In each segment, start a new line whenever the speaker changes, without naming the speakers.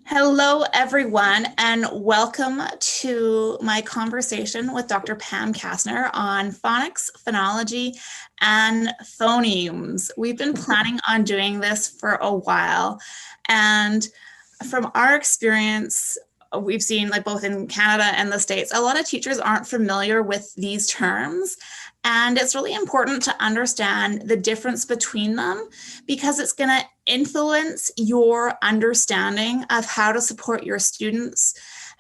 Hello, everyone, and welcome to my conversation with Dr. Pam Kastner on phonics, phonology, and phonemes. We've been planning on doing this for a while, and from our experience, we've seen, like, both in Canada and the States, a lot of teachers aren't familiar with these terms. And it's really important to understand the difference between them because it's going to influence your understanding of how to support your students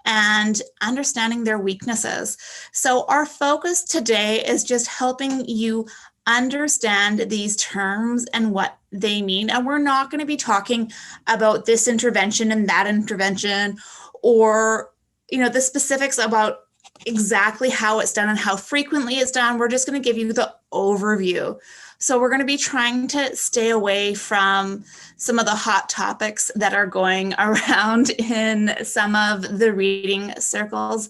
and understanding their weaknesses. So our focus today is just helping you understand these terms and what they mean. And we're not going to be talking about this intervention and that intervention, or the specifics about exactly how it's done and how frequently it's done. We're just going to give you the overview. So we're going to be trying to stay away from some of the hot topics that are going around in some of the reading circles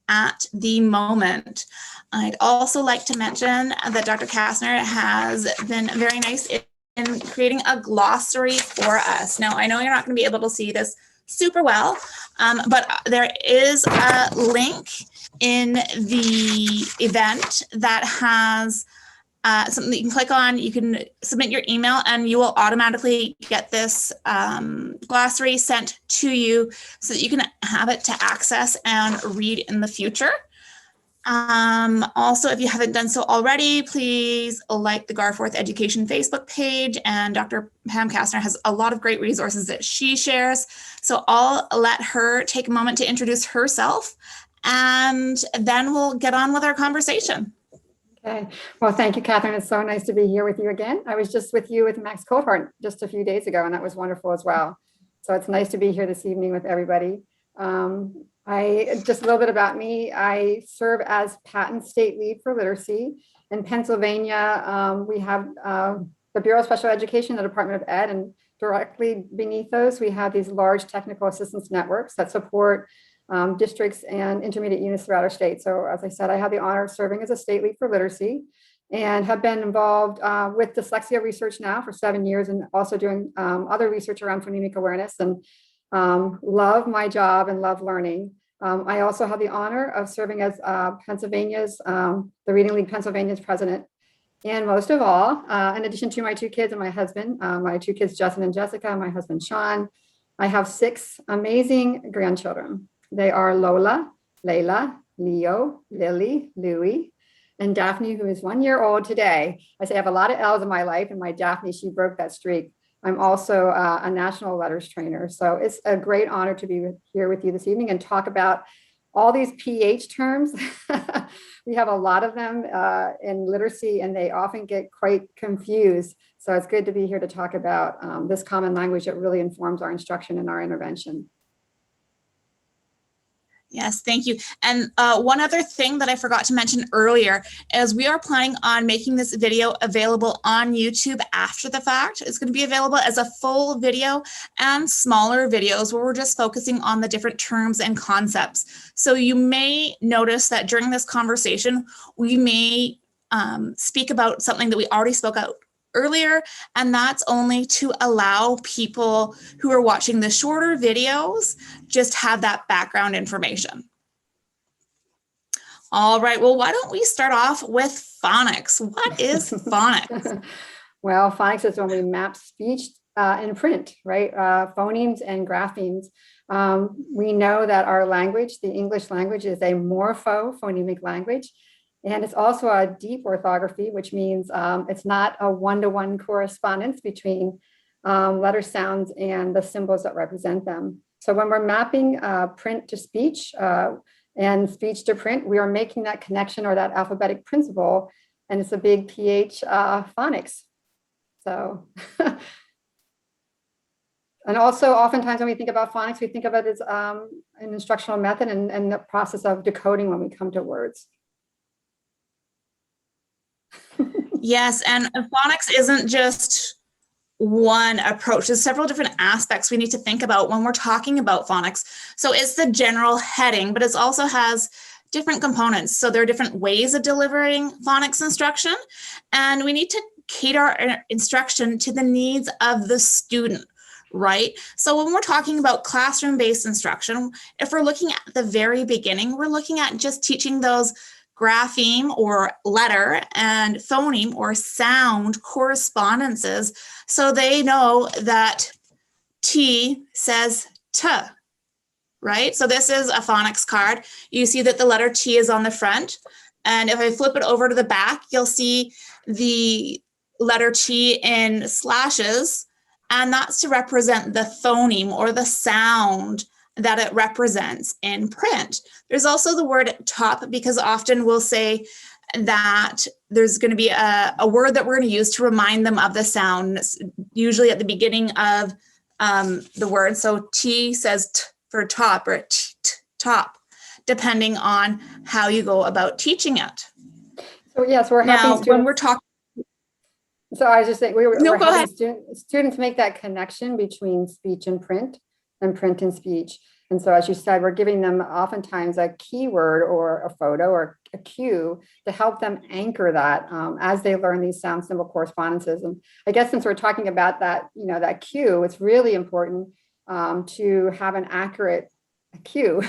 at the moment. I'd also like to mention that Dr. Kastner has been very nice in creating a glossary for us. Now, I know you're not going to be able to see this super well, but there is a link in the event that has something that you can click on. You can submit your email and you will automatically get this glossary sent to you so that you can have it to access and read in the future. Also, if you haven't done so already, please like the Garforth Education Facebook page, and Dr. Pam Kastner has a lot of great resources that she shares. So I'll let her take a moment to introduce herself, and then we'll get on with our conversation.
Okay. Well, thank you, Kathryn. It's so nice to be here with you again. I was just with you with Max Coulthard just a few days ago, and that was wonderful as well. So it's nice to be here this evening with everybody. Just a little bit about me. I serve as PaTTAN State Lead for Literacy. In Pennsylvania, we have the Bureau of Special Education, the Department of Ed, and directly beneath those, we have these large technical assistance networks that support districts and intermediate units throughout our state. So as I said, I have the honor of serving as a state lead for literacy and have been involved with dyslexia research now for 7 years, and also doing other research around phonemic awareness, and love my job and love learning. I also have the honor of serving as Pennsylvania's, the Reading League Pennsylvania's president. And most of all, in addition to my 2 kids and my husband, my 2 kids, Justin and Jessica, my husband, Sean, I have 6 amazing grandchildren. They are Lola, Layla, Leo, Lily, Louie, and Daphne, who is 1 year old today. I say I have a lot of L's in my life, and my Daphne, she broke that streak. I'm also a national letters trainer. So it's a great honor to be here with you this evening and talk about all these PH terms. We have a lot of them in literacy, and they often get quite confused. So it's good to be here to talk about this common language that really informs our instruction and our intervention.
Yes, thank you. And one other thing that I forgot to mention earlier is we are planning on making this video available on YouTube after the fact. It's going to be available as a full video and smaller videos where we're just focusing on the different terms and concepts. So you may notice that during this conversation, we may speak about something that we already spoke out earlier, and that's only to allow people who are watching the shorter videos just have that background information. All right, well, why don't we start off with phonics? What is phonics?
Well, phonics is when we map speech in print, right? Phonemes and graphemes. We know that our language, the English language, is a morpho-phonemic language. And it's also a deep orthography, which means it's not a one-to-one correspondence between letter sounds and the symbols that represent them. So when we're mapping print to speech and speech to print, we are making that connection or that alphabetic principle, and it's a big PH phonics. So, and also oftentimes when we think about phonics, we think of it as an instructional method and the process of decoding when we come to words.
Yes, and phonics isn't just one approach. There's several different aspects we need to think about when we're talking about phonics. So it's the general heading, but it also has different components. So there are different ways of delivering phonics instruction, and we need to cater our instruction to the needs of the student, right? So when we're talking about classroom-based instruction, if we're looking at the very beginning, we're looking at just teaching those grapheme or letter and phoneme or sound correspondences so they know that T says T, right? So this is a phonics card. You see that the letter T is on the front. And if I flip it over to the back, you'll see the letter T in slashes, and that's to represent the phoneme or the sound that it represents in print. There's also the word top, because often we'll say that there's going to be a word that we're going to use to remind them of the sound, usually at the beginning of the word. So T says T for top, or top, depending on how you go about teaching it.
So yes, we're
now
helping students.
when we're talking.
So I was just saying, we're
go
helping
ahead.
students make that connection between speech and print and speech. And so, as you said, we're giving them oftentimes a keyword or a photo or a cue to help them anchor that as they learn these sound symbol correspondences. And I guess since we're talking about that, that cue, it's really important to have an accurate cue.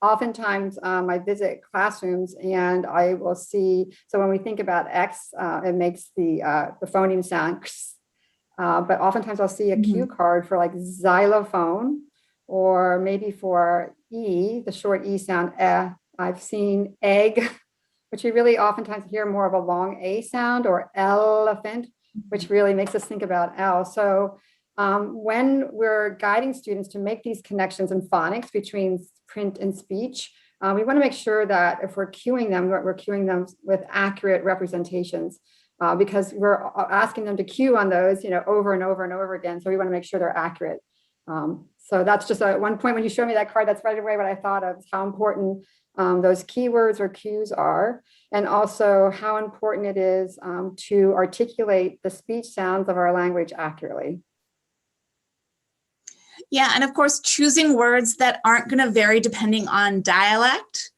Oftentimes I visit classrooms and I will see, so when we think about X, it makes the phoneme sound, but oftentimes I'll see a cue card for like xylophone, or maybe for E, the short E sound, I've seen egg, which you really oftentimes hear more of a long A sound, or elephant, which really makes us think about L. So when we're guiding students to make these connections in phonics between print and speech, we want to make sure that if we're cueing them, we're cueing them with accurate representations, because we're asking them to cue on those, over and over and over again. So we want to make sure they're accurate. So that's just one point when you show me that card, that's right away what I thought of, is how important those keywords or cues are, and also how important it is to articulate the speech sounds of our language accurately.
Yeah, and of course, choosing words that aren't going to vary depending on dialect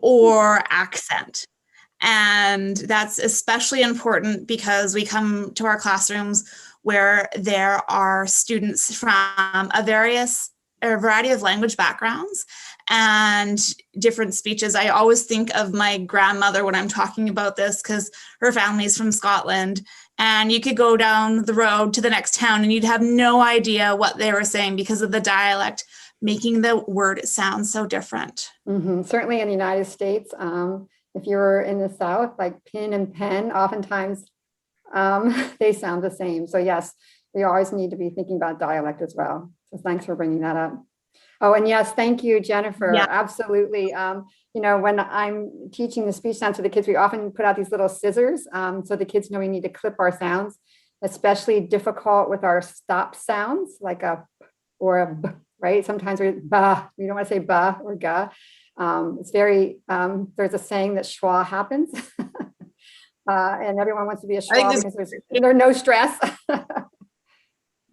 or accent. And that's especially important because we come to our classrooms where there are students from a variety of language backgrounds and different speeches. I always think of my grandmother when I'm talking about this, because her family's from Scotland, and you could go down the road to the next town and you'd have no idea what they were saying because of the dialect making the word sound so different.
Certainly in the United States, if you're in the South, like pin and pen, oftentimes they sound the same. So yes, we always need to be thinking about dialect as well. So thanks for bringing that up. Oh, and yes, thank you, Jennifer. Yeah. Absolutely. When I'm teaching the speech sounds to the kids, we often put out these little scissors so the kids know we need to clip our sounds, especially difficult with our stop sounds, like a or a b, right? Sometimes we ba, we don't want to say ba or ga. It's very, there's a saying that schwa happens. And everyone wants to be a schwa because there's no stress.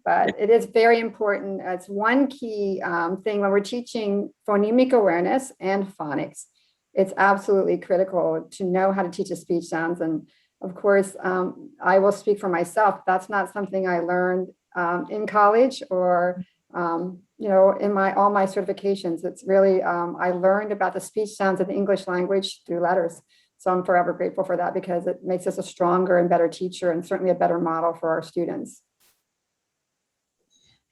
But it is very important. It's one key thing when we're teaching phonemic awareness and phonics. It's absolutely critical to know how to teach the speech sounds. And of course, I will speak for myself. That's not something I learned in college or in all my certifications. It's really, I learned about the speech sounds of the English language through letters. So I'm forever grateful for that because it makes us a stronger and better teacher and certainly a better model for our students.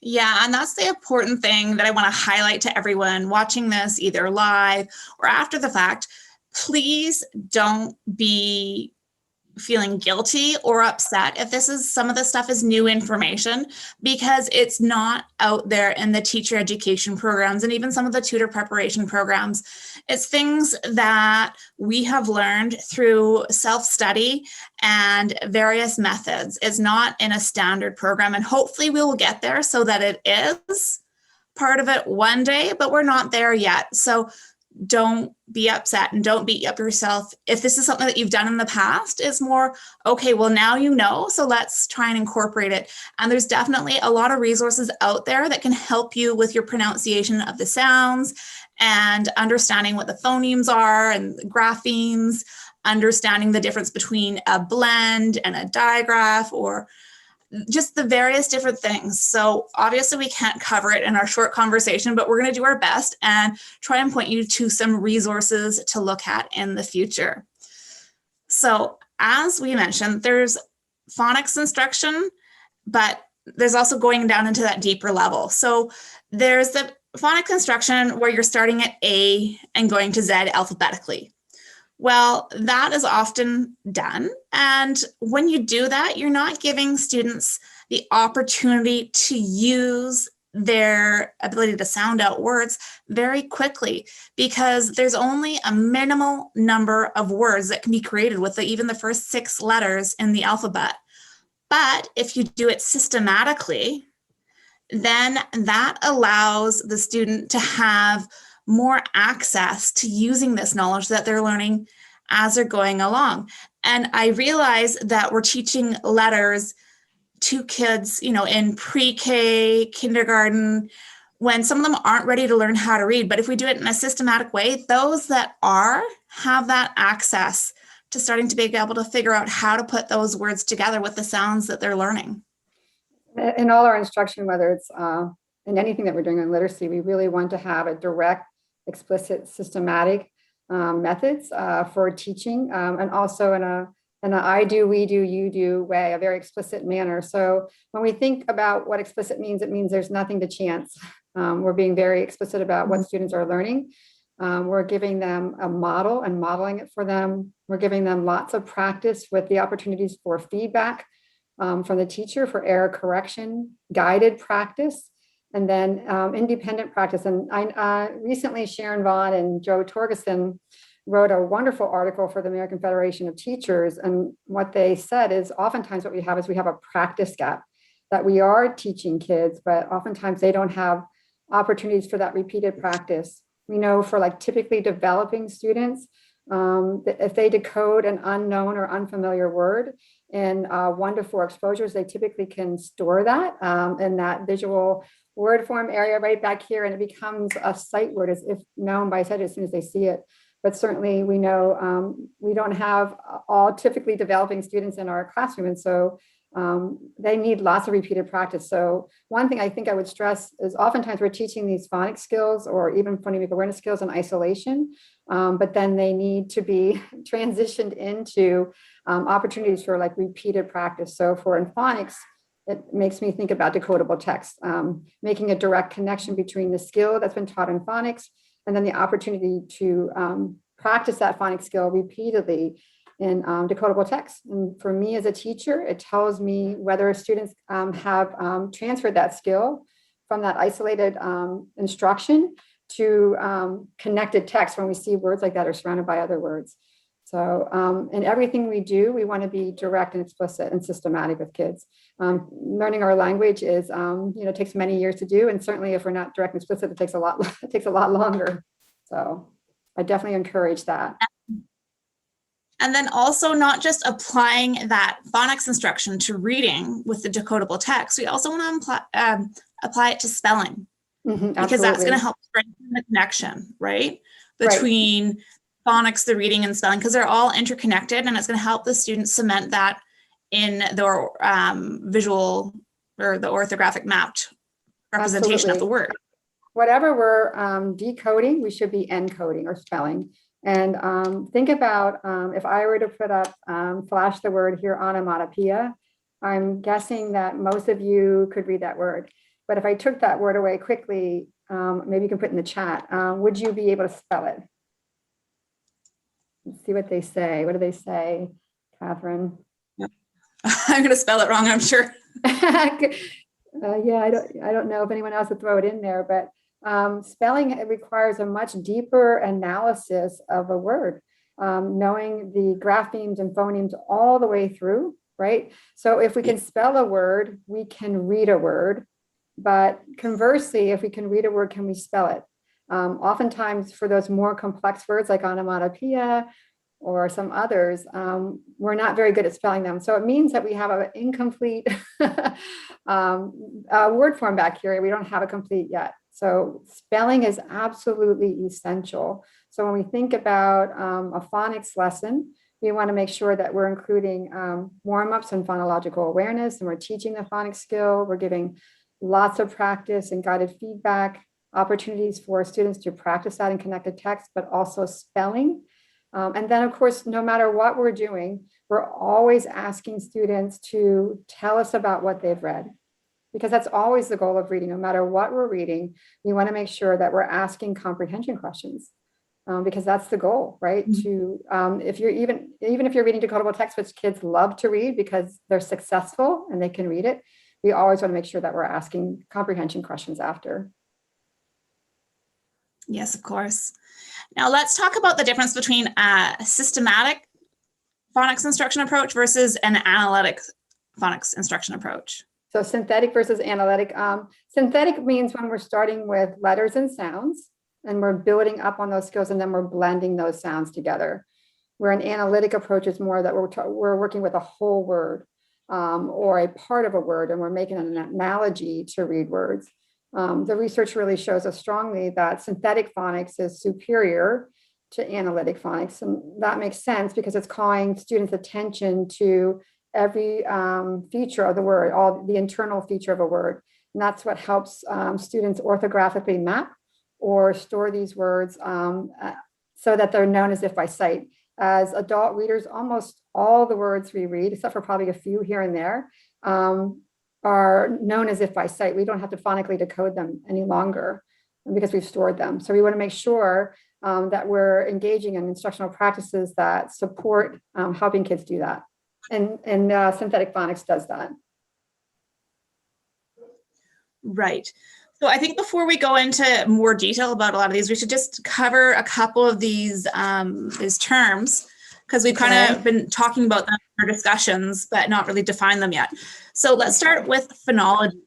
Yeah, and that's the important thing that I want to highlight to everyone watching this either live or after the fact. Please don't be feeling guilty or upset if some of this stuff is new information, because it's not out there in the teacher education programs and even some of the tutor preparation programs. It's things that we have learned through self-study and various methods. It's not in a standard program, and hopefully we will get there so that it is part of it one day, but we're not there yet. So don't be upset and don't beat up yourself. If this is something that you've done in the past, it's more, okay, well, now you know, so let's try and incorporate it. And there's definitely a lot of resources out there that can help you with your pronunciation of the sounds and understanding what the phonemes are and the graphemes, understanding the difference between a blend and a digraph, or just the various different things. So obviously we can't cover it in our short conversation, but we're going to do our best and try and point you to some resources to look at in the future. So as we mentioned, there's phonics instruction, but there's also going down into that deeper level. So there's the phonic construction where you're starting at A and going to Z alphabetically. Well, that is often done. And when you do that, you're not giving students the opportunity to use their ability to sound out words very quickly, because there's only a minimal number of words that can be created with even the first 6 letters in the alphabet. But if you do it systematically, then that allows the student to have more access to using this knowledge that they're learning as they're going along. And I realize that we're teaching letters to kids, in pre-K, kindergarten, when some of them aren't ready to learn how to read. But if we do it in a systematic way, those that are have that access to starting to be able to figure out how to put those words together with the sounds that they're learning.
In all our instruction, whether it's in anything that we're doing in literacy, we really want to have a direct, explicit, systematic methods for teaching, and also in a I do, we do, you do way, a very explicit manner. So when we think about what explicit means, it means there's nothing to chance. We're being very explicit about what students are learning. We're giving them a model and modeling it for them. We're giving them lots of practice with the opportunities for feedback from the teacher, for error correction, guided practice, and then independent practice. And I recently, Sharon Vaughn and Joe Torgeson wrote a wonderful article for the American Federation of Teachers. And what they said is oftentimes what we have is we have a practice gap, that we are teaching kids, but oftentimes they don't have opportunities for that repeated practice. We know for like typically developing students, that if they decode an unknown or unfamiliar word in 1 to 4 exposures, they typically can store that in that visual word form area right back here, and it becomes a sight word as if known by sight as soon as they see it. But certainly we know we don't have all typically developing students in our classroom, and so they need lots of repeated practice. So one thing I think I would stress is oftentimes we're teaching these phonics skills or even phonemic awareness skills in isolation, but then they need to be transitioned into opportunities for like repeated practice. So for in phonics, it makes me think about decodable text, making a direct connection between the skill that's been taught in phonics and then the opportunity to practice that phonics skill repeatedly in decodable text. And for me as a teacher, it tells me whether students have transferred that skill from that isolated instruction to connected text when we see words like that are surrounded by other words. So in everything we do, we want to be direct and explicit and systematic with kids. Learning our language is, takes many years to do. And certainly if we're not direct and explicit, it takes a lot longer. So I definitely encourage that.
And then also not just applying that phonics instruction to reading with the decodable text, we also want to apply it to spelling, because that's going to help strengthen the connection, right? Between phonics, the reading, and spelling, because they're all interconnected, and it's going to help the students cement that in their visual or the orthographic mapped representation of the word.
Whatever we're decoding, we should be encoding or spelling. And think about if I were to put up, flash the word here, onomatopoeia, I'm guessing that most of you could read that word. But if I took that word away quickly, maybe you can put in the chat, would you be able to spell it? Let's see what they say. What do they say, Kathryn?
I'm going to spell it wrong, I'm sure.
Yeah, I don't know if anyone else would throw it in there, but spelling, it requires a much deeper analysis of a word, knowing the graphemes and phonemes all the way through, right? So if we can spell a word, we can read a word, but conversely, if we can read a word, can we spell it? Oftentimes for those more complex words like onomatopoeia or some others, we're not very good at spelling them. So it means that we have an incomplete word form back here. We don't have it complete yet. So spelling is absolutely essential. So when we think about a phonics lesson, We want to make sure that we're including warm-ups and phonological awareness, and we're teaching the phonics skill. We're giving lots of practice and guided feedback, opportunities for students to practice that in connected text, but also spelling. And then, of course, no matter what we're doing, we're always asking students to tell us about what they've read, because that's always the goal of reading. No matter what we're reading, we want to make sure that we're asking comprehension questions, because that's the goal, right? To if you're even if you're reading decodable text, which kids love to read because they're successful and they can read it, we always want to make sure that we're asking comprehension questions after.
Yes, of course. Now let's talk about the difference between a systematic phonics instruction approach versus an analytic phonics instruction approach.
So synthetic versus analytic. Synthetic means when we're starting with letters and sounds, and we're building up on those skills, and then we're blending those sounds together. Where an analytic approach is more that we're working with a whole word or a part of a word, and we're making an analogy to read words. The research really shows us strongly that synthetic phonics is superior to analytic phonics. And that makes sense because it's calling students' attention to every feature of the word, all the internal feature of a word. And that's what helps students orthographically map or store these words so that they're known as if by sight. As adult readers, almost all the words we read, except for probably a few here and there, are known as if by sight. We don't have to phonically decode them any longer because we've stored them. So we want to make sure that we're engaging in instructional practices that support helping kids do that. And synthetic phonics does that.
Right. So I think before we go into more detail about a lot of these, we should just cover a couple of these terms, because we've kind of been talking about them in our discussions, but not really defined them yet. So let's start with phonology.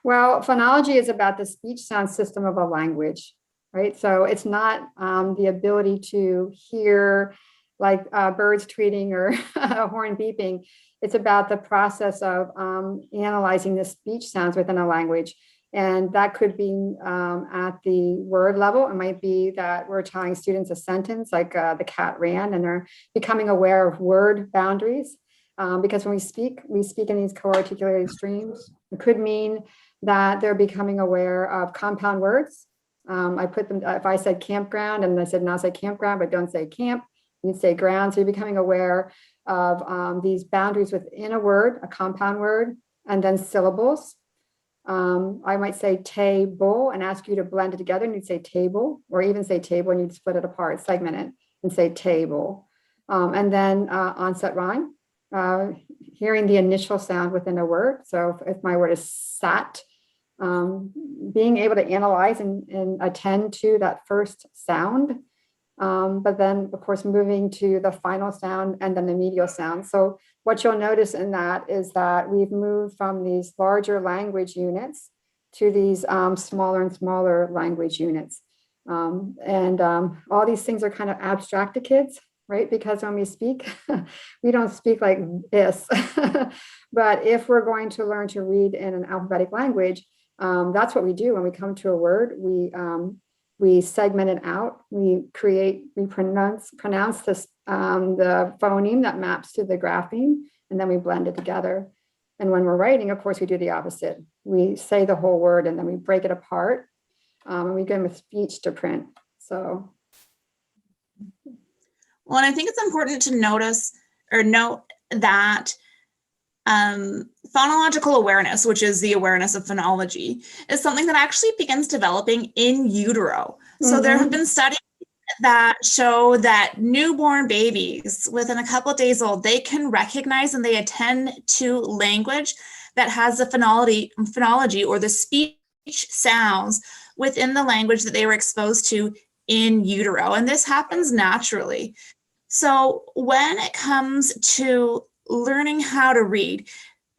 Well, phonology is about the speech sound system of a language, right? So it's not the ability to hear like birds tweeting or a horn beeping. It's about the process of analyzing the speech sounds within a language. And that could be at the word level. It might be that we're telling students a sentence like the cat ran, and they're becoming aware of word boundaries. Because when we speak in these co-articulated streams. It could mean that they're becoming aware of compound words. I put them, if I said campground and I said, now say campground, but don't say camp, you'd say ground. So you're becoming aware of these boundaries within a word, a compound word, and then syllables. I might say table and ask you to blend it together, and you'd say table, or even say table and you'd split it apart, segment it and say table. And then onset rhyme, hearing the initial sound within a word. So if my word is sat, being able to analyze and attend to that first sound, but then of course moving to the final sound and then the medial sound. So what you'll notice in that is that we've moved from these larger language units to these smaller and smaller language units. All these things are kind of abstract to kids, right? Because when we speak, we don't speak like this. But if we're going to learn to read in an alphabetic language, that's what we do when we come to a word. We segment it out. We pronounce this, the phoneme that maps to the grapheme, and then we blend it together. And when we're writing, of course, we do the opposite. We say the whole word and then we break it apart, and we go with speech to print. So.
Well, and I think it's important to note that phonological awareness, which is the awareness of phonology, is something that actually begins developing in utero. So there have been studies that show that newborn babies within a couple of days old, they can recognize and they attend to language that has the phonology or the speech sounds within the language that they were exposed to in utero. And this happens naturally. So when it comes to learning how to read,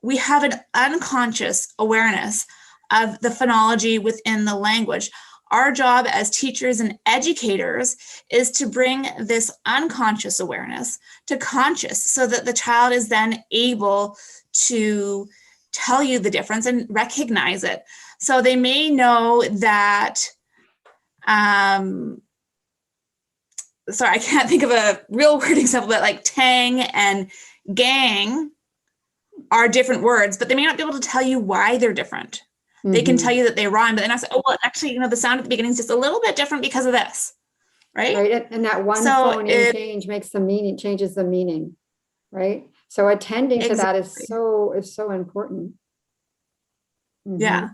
we have an unconscious awareness of the phonology within the language. Our job as teachers and educators is to bring this unconscious awareness to conscious so that the child is then able to tell you the difference and recognize it. So they may know that sorry, I can't think of a real word example, but like tang and gang are different words, but they may not be able to tell you why they're different. They can tell you that they rhyme, but then I say, oh, well, actually, you know, the sound at the beginning is just a little bit different because of this, right?
Right, and that one phoneme change makes the meaning, changes the meaning, right? So attending to that is so important.
Yeah.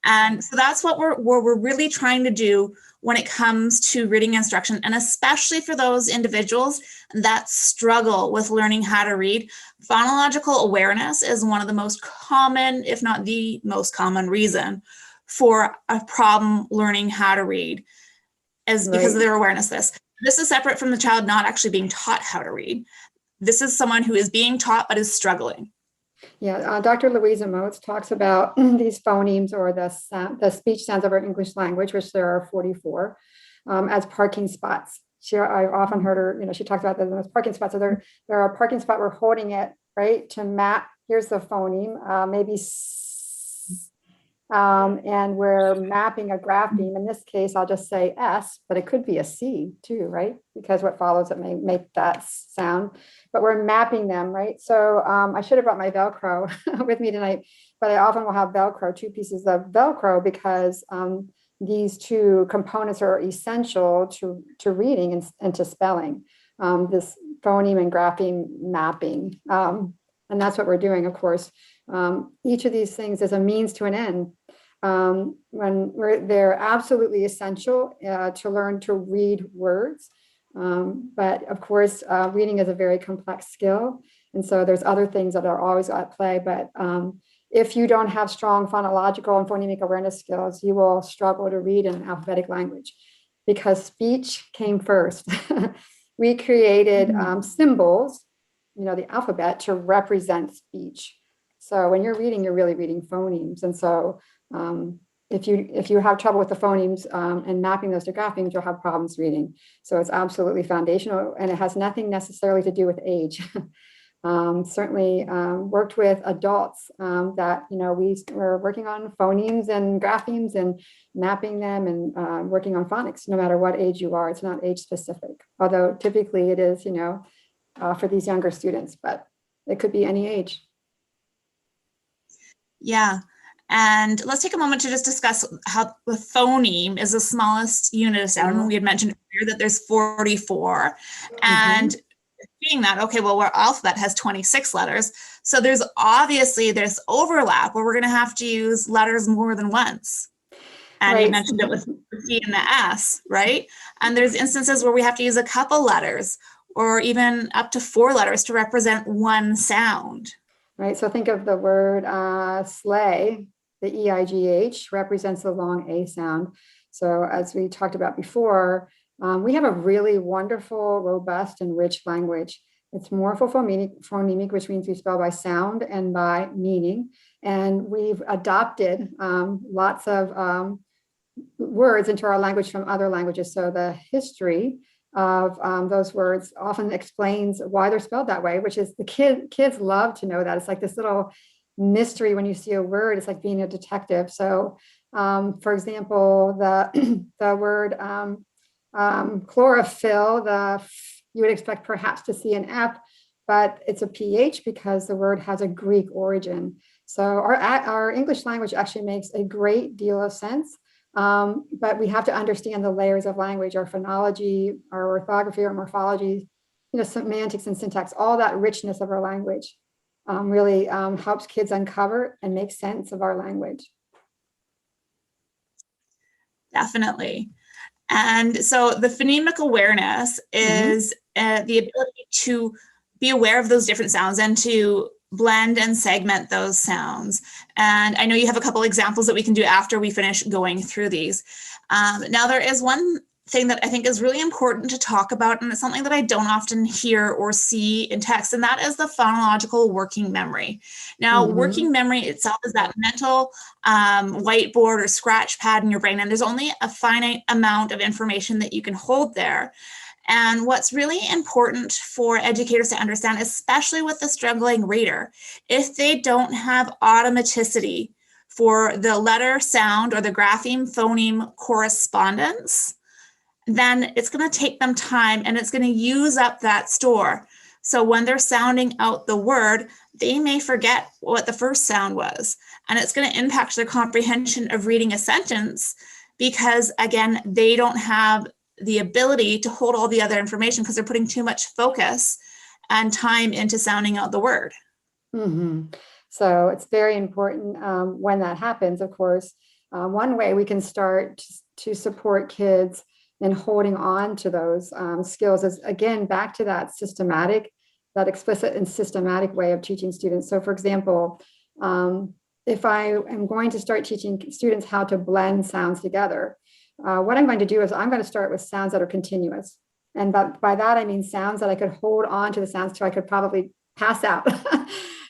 And so that's what we're really trying to do when it comes to reading instruction, and especially for those individuals that struggle with learning how to read. Phonological awareness is one of the most common, if not the most common reason for a problem learning how to read, is because of their awareness of this. This is separate from the child not actually being taught how to read. This is someone who is being taught but is struggling.
Yeah, Dr. Louisa Moats talks about these phonemes, or the speech sounds of our English language, which there are 44, as parking spots. I've often heard her, you know, she talks about them as parking spots. So there are a parking spot, we're holding it, right, to map. Here's the phoneme, maybe and we're mapping a graph beam. In this case, I'll just say S, but it could be a C too, right? Because what follows it may make that sound, but we're mapping them, right? So I should have brought my Velcro with me tonight, but I often will have Velcro, 2 pieces of Velcro, because these 2 components are essential to reading and to spelling, this phoneme and grapheme mapping. And that's what we're doing, of course. Each of these things is a means to an end. They're absolutely essential to learn to read words. But of course, reading is a very complex skill. And so there's other things that are always at play. But if you don't have strong phonological and phonemic awareness skills, you will struggle to read in an alphabetic language, because speech came first. We created symbols, you know, the alphabet, to represent speech. So when you're reading, you're really reading phonemes. And so if you have trouble with the phonemes and mapping those to graphemes, you'll have problems reading. So it's absolutely foundational, and it has nothing necessarily to do with age. Certainly worked with adults that, you know, we're working on phonemes and graphemes and mapping them, and working on phonics, no matter what age you are. It's not age specific, although typically it is, you know, for these younger students, but it could be any age.
Yeah. And let's take a moment to just discuss how the phoneme is the smallest unit of sound. And we had mentioned earlier that there's 44. And being that, okay, well, our alphabet has 26 letters. So there's obviously this overlap where we're going to have to use letters more than once. And you mentioned it with the C and the S, right? And there's instances where we have to use a couple letters, or even up to 4 letters to represent one sound.
Right, so think of the word sleigh. The EIGH represents the long A sound. So as we talked about before, we have a really wonderful, robust, and rich language. It's morphophonemic, which means we spell by sound and by meaning. And we've adopted lots of words into our language from other languages. So the history of those words often explains why they're spelled that way, which is the kids love to know that. It's like this little mystery when you see a word. It's like being a detective. So for example, the word chlorophyll, you would expect perhaps to see an F, but it's a PH because the word has a Greek origin. So our English language actually makes a great deal of sense. But we have to understand the layers of language, our phonology, our orthography, our morphology, you know, semantics and syntax, all that richness of our language really helps kids uncover and make sense of our language.
Definitely. And so the phonemic awareness is the ability to be aware of those different sounds and to blend and segment those sounds. And I know you have a couple examples that we can do after we finish going through these. Now, there is one thing that I think is really important to talk about, and it's something that I don't often hear or see in text, and that is the phonological working memory. Now, working memory itself is that mental whiteboard or scratch pad in your brain, and there's only a finite amount of information that you can hold there. And what's really important for educators to understand, especially with the struggling reader, if they don't have automaticity for the letter sound or the grapheme phoneme correspondence, then it's going to take them time and it's going to use up that store. So when they're sounding out the word, they may forget what the first sound was. And it's going to impact their comprehension of reading a sentence because, again, they don't have the ability to hold all the other information because they're putting too much focus and time into sounding out the word.
Mm-hmm. So it's very important when that happens, of course. One way we can start to support kids in holding on to those skills is, again, back to that explicit and systematic way of teaching students. So for example, if I am going to start teaching students how to blend sounds together, what I'm going to do is I'm going to start with sounds that are continuous. And by that, I mean sounds that I could hold on to the sounds till I could probably pass out.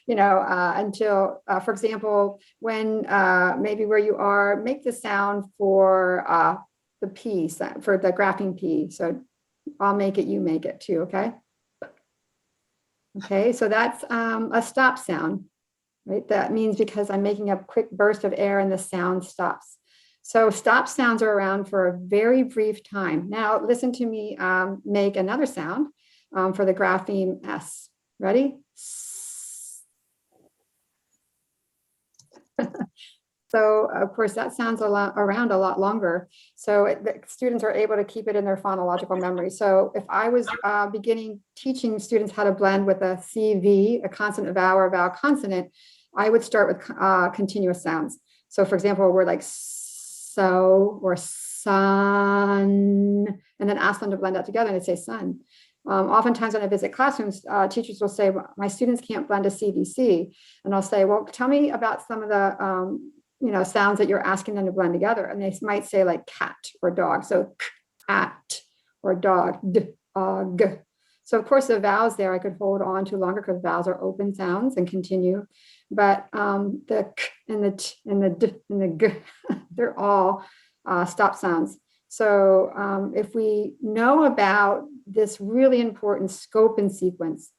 Until, for example, when maybe where you are, make the sound for the P, for the grapheme P. So I'll make it, you make it too, okay? Okay, so that's a stop sound, right? That means because I'm making a quick burst of air and the sound stops. So stop sounds are around for a very brief time. Now listen to me make another sound for the grapheme S. Ready? So of course that sounds around a lot longer. So the students are able to keep it in their phonological memory. So if I was teaching students how to blend with a CV, a consonant vowel or vowel consonant, I would start with continuous sounds. So for example, a word like so or sun, and then ask them to blend that together and they'd say sun. Oftentimes when I visit classrooms, teachers will say, well, my students can't blend a CVC. And I'll say, well, tell me about some of the sounds that you're asking them to blend together. And they might say like cat or dog. So cat or dog, dog. So of course the vowels there I could hold on to longer because vowels are open sounds and continue. But the k and the t and the d and the g, they're all stop sounds. So if we know about this really important scope and sequence,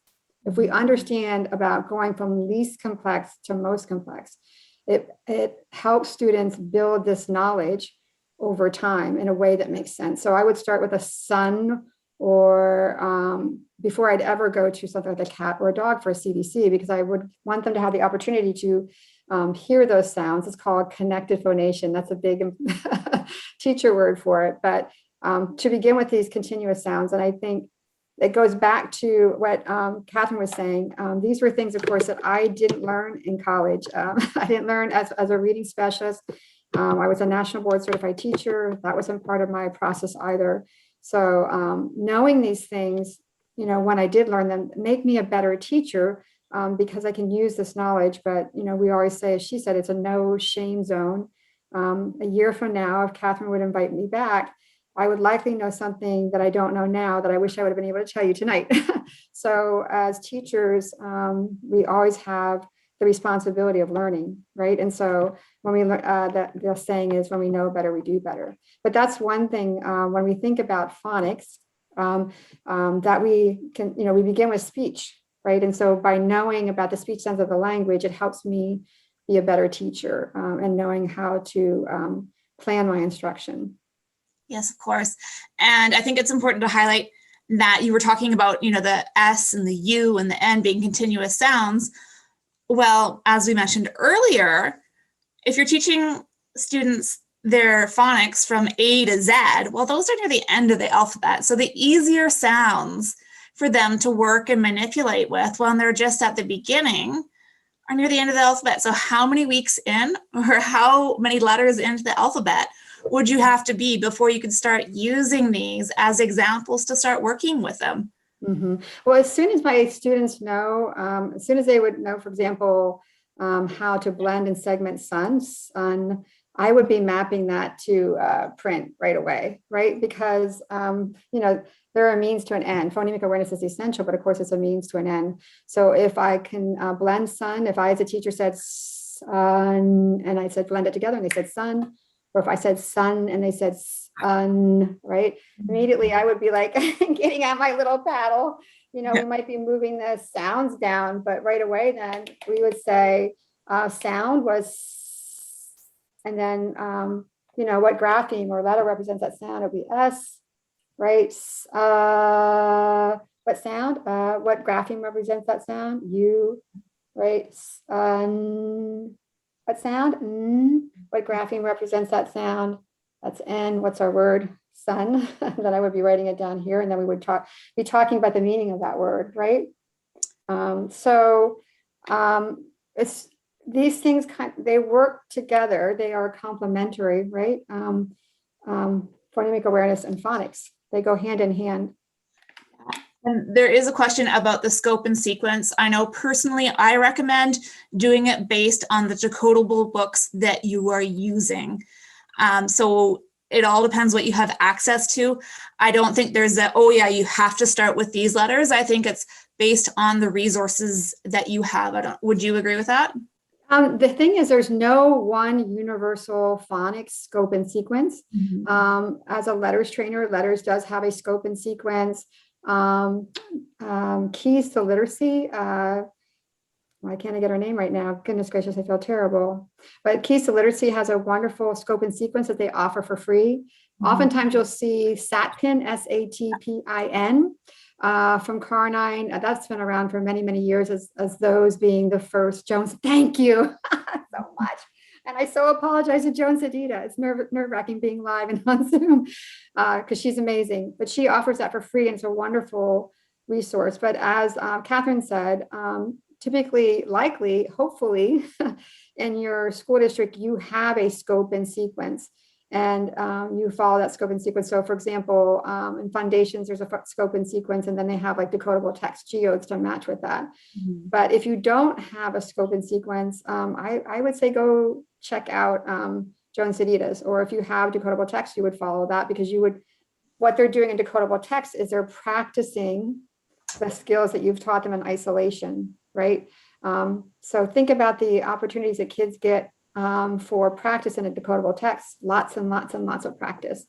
if we understand about going from least complex to most complex, it helps students build this knowledge over time in a way that makes sense. So I would start with a sun or before I'd ever go to something like a cat or a dog for a CVC, because I would want them to have the opportunity to hear those sounds. It's called connected phonation. That's a big teacher word for it. But to begin with these continuous sounds, and I think it goes back to what Kathryn was saying. These were things, of course, that I didn't learn in college. I didn't learn as a reading specialist. I was a national board certified teacher. That wasn't part of my process either. So knowing these things, when I did learn them, make me a better teacher because I can use this knowledge. But, we always say, as she said, it's a no shame zone. A year from now, if Kathryn would invite me back, I would likely know something that I don't know now that I wish I would have been able to tell you tonight. So as teachers, we always have the responsibility of learning, right? And so when we the saying is, when we know better, we do better. But that's one thing when we think about phonics, that we can, we begin with speech, right? And so by knowing about the speech sounds of the language, it helps me be a better teacher and knowing how to plan my instruction.
Yes, of course. And I think it's important to highlight that you were talking about, the S and the U and the N being continuous sounds. Well, as we mentioned earlier, if you're teaching students their phonics from A to Z, well, those are near the end of the alphabet. So the easier sounds for them to work and manipulate with when they're just at the beginning are near the end of the alphabet. So how many weeks in or how many letters into the alphabet would you have to be before you could start using these as examples to start working with them?
Mm-hmm. Well, as soon as my students know, as soon as they would know, for example, how to blend and segment sun, I would be mapping that to print right away, right? Because, there are means to an end. Phonemic awareness is essential, but of course it's a means to an end. So if I can blend sun, if I as a teacher said sun, and I said blend it together and they said sun, or if I said sun and they said sun, right? Immediately I would be like getting out my little paddle. We might be moving the sounds down, but right away then we would say sound was, and then, what grapheme or letter represents that sound, it would be S, right? What sound? What grapheme represents that sound? U, right? What sound? N. What grapheme represents that sound? That's N. What's our word? Sun. Then I would be writing it down here, and then we would be talking about the meaning of that word, right? It's these things they work together. They are complementary, right? Phonemic awareness and phonics, they go hand in hand.
And there is a question about the scope and sequence. I know personally, I recommend doing it based on the decodable books that you are using. So it all depends what you have access to. I don't think there's a, oh yeah, you have to start with these letters. I think it's based on the resources that you have. Would you agree with that?
The thing is, there's no one universal phonics scope and sequence. As a letters trainer, letters does have a scope and sequence. Keys to literacy. Why can't I get her name right now? Goodness gracious, I feel terrible. But Keys to Literacy has a wonderful scope and sequence that they offer for free. Oftentimes you'll see SATPIN, SATPIN, from Carnine. That's been around for many, many years as those being the first. Jones, thank you so much. And I so apologize to Joan Sedita. It's nerve-wracking being live and on Zoom because she's amazing. But she offers that for free, and it's a wonderful resource. But as Kathryn said, typically, likely, hopefully, in your school district, you have a scope and sequence, and you follow that scope and sequence. So for example, in foundations, there's a scope and sequence, and then they have like decodable text geodes to match with that. But if you don't have a scope and sequence, I would say go check out Joan Sedita's, or if you have decodable text, you would follow that, because what they're doing in decodable text is they're practicing the skills that you've taught them in isolation, right? So think about the opportunities that kids get for practice in a decodable text, lots and lots and lots of practice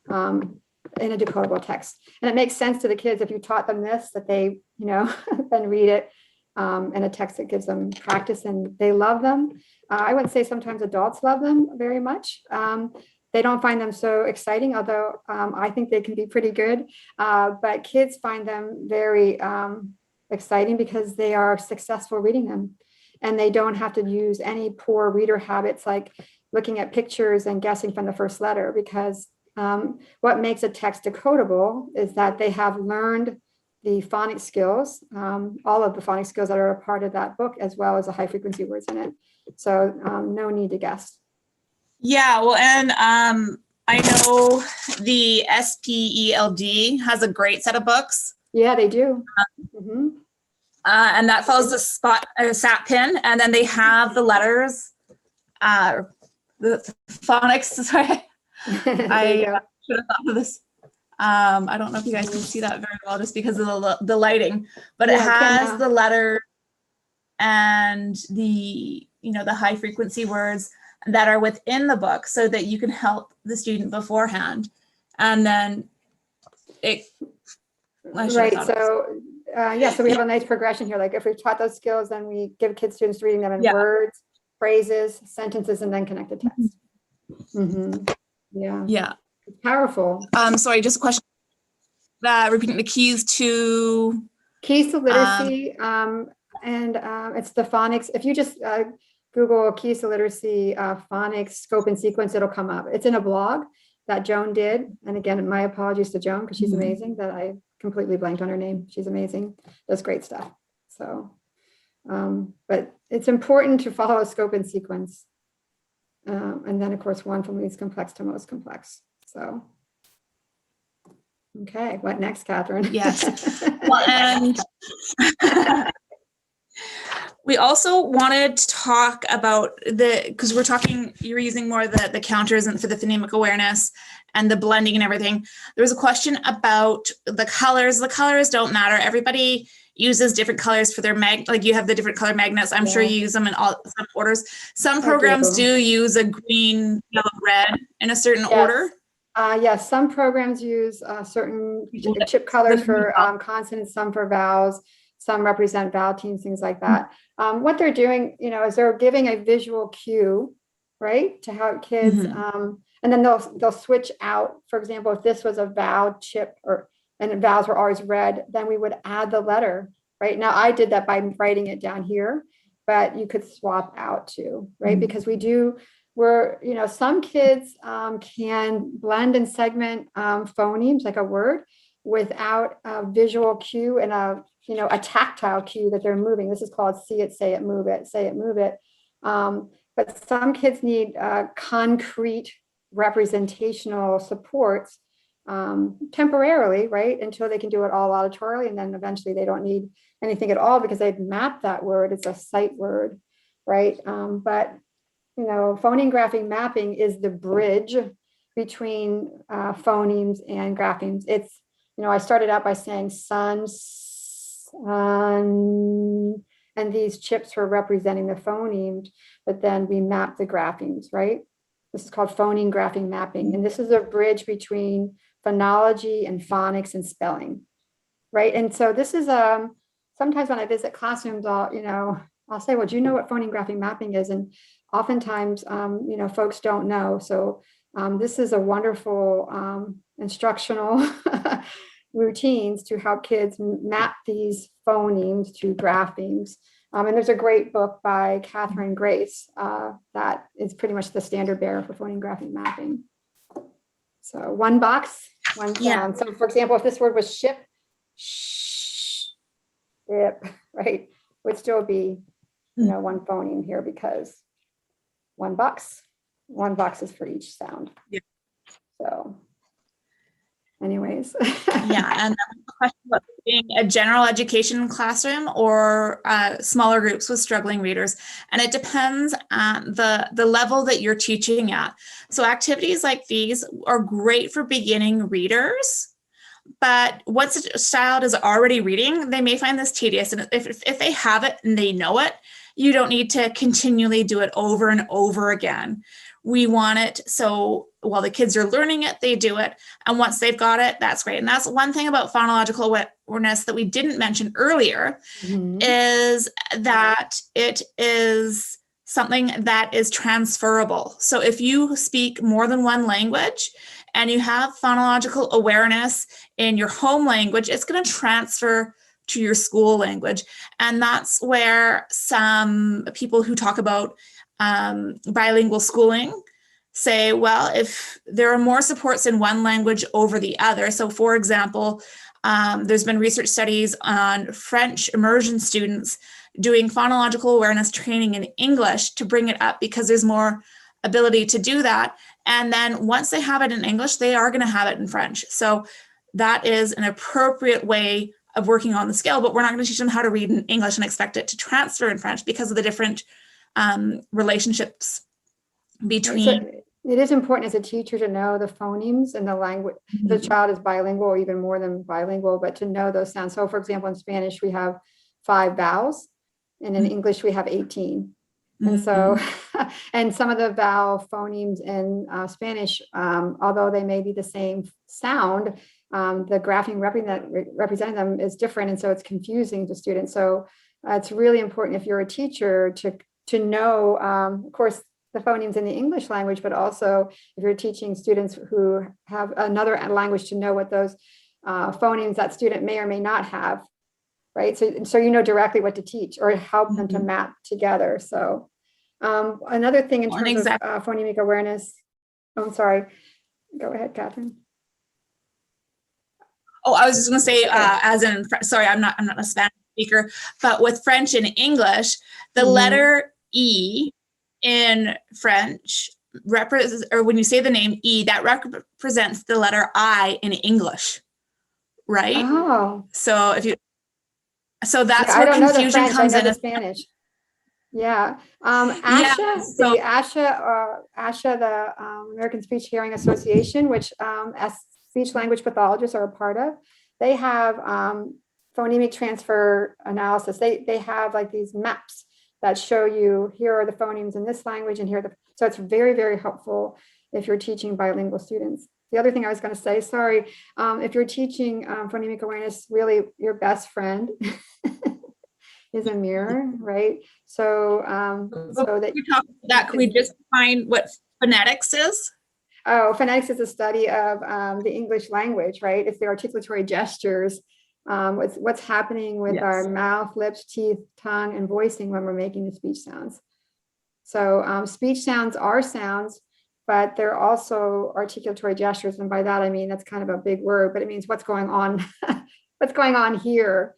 in a decodable text. And it makes sense to the kids if you taught them this, that they, then read it in a text that gives them practice, and they love them. I would say sometimes adults love them very much. They don't find them so exciting, although I think they can be pretty good. But kids find them very exciting because they are successful reading them, and they don't have to use any poor reader habits like looking at pictures and guessing from the first letter, because what makes a text decodable is that they have learned the phonics skills, all of the phonics skills that are a part of that book, as well as the high frequency words in it. So no need to guess.
Yeah, well, and I know the SPELD has a great set of books.
Yeah, they do.
And that follows the SATPIN, and then they have the letters, the phonics. Sorry, I should have thought of this. I don't know if you guys can see that very well just because of the lighting, but it has the letter and the the high frequency words that are within the book, so that you can help the student beforehand, and then it.
Right. So so we have a nice progression here. Like if we've taught those skills, then we give kids students reading them in words, phrases, sentences, and then connected text. Yeah. It's powerful.
Sorry, just a question. Repeating the keys to
literacy, and it's the phonics. If you just Google keys to literacy, phonics scope and sequence, it'll come up. It's in a blog that Joan did, and again, my apologies to Joan because she's amazing. That I completely blanked on her name. She's amazing. Does great stuff. So, but it's important to follow a scope and sequence, and then of course one from least complex to most complex. So. Okay, what next, Kathryn?
Yes. Well, and we also wanted to talk about because you were using more the counters and for the phonemic awareness and the blending and everything. There was a question about the colors. The colors don't matter. Everybody uses different colors for their like you have the different color magnets. I'm sure you use them in some orders. Some programs do use a green, yellow, red in a certain order.
Yes, some programs use certain chip colors for consonants, some for vowels, some represent vowel teams, things like that. What they're doing, is they're giving a visual cue, right? To how kids, and then they'll switch out. For example, if this was a vowel chip and vowels were always red, then we would add the letter, right? Now I did that by writing it down here, but you could swap out too, right? Because some kids can blend and segment phonemes like a word without a visual cue and a tactile cue that they're moving. This is called see it, say it, move it, say it, move it. But some kids need concrete representational supports temporarily, right? Until they can do it all auditorily. And then eventually they don't need anything at all because they've mapped that word. It's a sight word, right? But phoneme grapheme mapping is the bridge between phonemes and graphemes. It's, I started out by saying sun, sun, and these chips were representing the phonemes, but then we mapped the graphemes, right? This is called phoneme grapheme mapping. And this is a bridge between phonology and phonics and spelling, right? And so this is, sometimes when I visit classrooms, I'll say, well, do you know what phoneme grapheme mapping is? And oftentimes, folks don't know. So this is a wonderful instructional routines to help kids map these phonemes to graphemes. And there's a great book by Kathryn that is pretty much the standard bearer for phoneme grapheme mapping. So one box, one sound. So for example, if this word was ship, ship, right, would still be, one phoneme here because one box is for each sound. Yeah. So anyways.
Yeah, and the question about being a general education classroom or smaller groups with struggling readers, and it depends on the level that you're teaching at. So activities like these are great for beginning readers, but once a child is already reading, they may find this tedious, and if they have it and they know it, you don't need to continually do it over and over again. We want it so while the kids are learning it, they do it. And once they've got it, that's great. And that's one thing about phonological awareness that we didn't mention earlier, is that it is something that is transferable. So if you speak more than one language and you have phonological awareness in your home language, it's going to transfer to your school language. And that's where some people who talk about bilingual schooling say, well, if there are more supports in one language over the other. So for example, there's been research studies on French immersion students doing phonological awareness training in English to bring it up because there's more ability to do that. And then once they have it in English, they are going to have it in French. So that is an appropriate way of working on the skill, but we're not going to teach them how to read in English and expect it to transfer in French because of the different relationships between.
So it is important as a teacher to know the phonemes and the language. The child is bilingual or even more than bilingual, but to know those sounds. So for example, in Spanish, we have 5 vowels, and in English, we have 18. And so, and some of the vowel phonemes in Spanish, although they may be the same sound, the grapheme representing them is different. And so it's confusing to students. So it's really important if you're a teacher to know, of course, the phonemes in the English language, but also if you're teaching students who have another language, to know what those phonemes that student may or may not have, right? So you know directly what to teach or help them to map together. So another thing in terms of phonemic awareness, I'm sorry, go ahead, Kathryn.
Oh, I was just going to say, as in, sorry, I'm not a Spanish speaker, but with French and English, the letter E in French or when you say the name E, that represents the letter I in English, right?
Oh,
so that's where confusion comes in.
Spanish. Yeah. ASHA, the American Speech Hearing Association, which speech language pathologists are a part of, they have phonemic transfer analysis. They have like these maps that show you, here are the phonemes in this language and so it's very, very helpful if you're teaching bilingual students. The other thing I was going to say, sorry, if you're teaching phonemic awareness, really your best friend is a mirror, right? So, so that
we talk about that, can we just define what phonetics is?
Oh, phonetics is a study of the English language, right? It's the articulatory gestures. What's happening with our mouth, lips, teeth, tongue, and voicing when we're making the speech sounds. So speech sounds are sounds, but they're also articulatory gestures. And by that, I mean, that's kind of a big word, but it means what's going on, what's going on here.